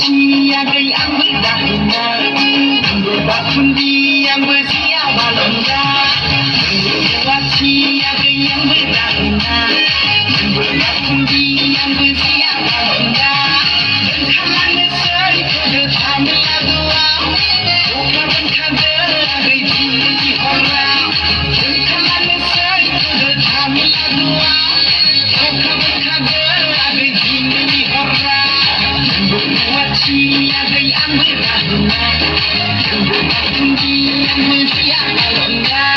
siagai ang berdahina Membuat pundi yang bersiap balonda Membuat siagai yang berdahina Membuat pundi yang bersiap balonda Dan kalan nesai kuda tamila dua Buka bengkada agai tinggi orang Dan kalan nesai kuda tamila dua Buka bengkada agai tinggi orang Membuat siagai ang berdahina Membuat pundi yang bersiap balonda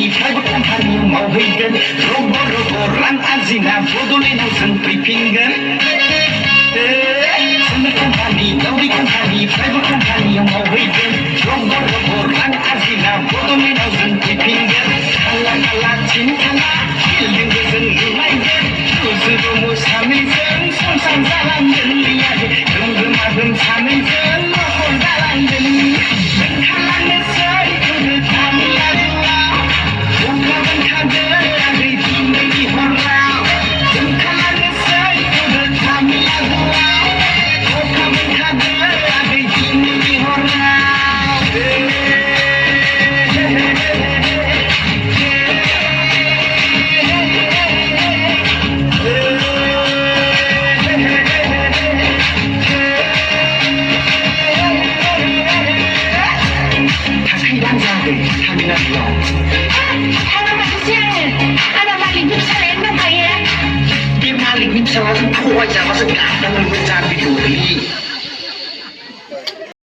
Private company mau hidden robo ran azina bodoleno santri finger Sumber company Daudi company private company mau hidden robo ran azina bodoleno santri finger kala cinta building gezen lumayan kuzudo musamizan samsam jalan lihat gemagem samizan mohon jalan Bengkalan nesai kuda tamila dua Buka bengkada agai tinggi orang Bengkalan nesai kuda tamila dua Buka bengkada agai tinggi orang Takai dan jagai, kami nak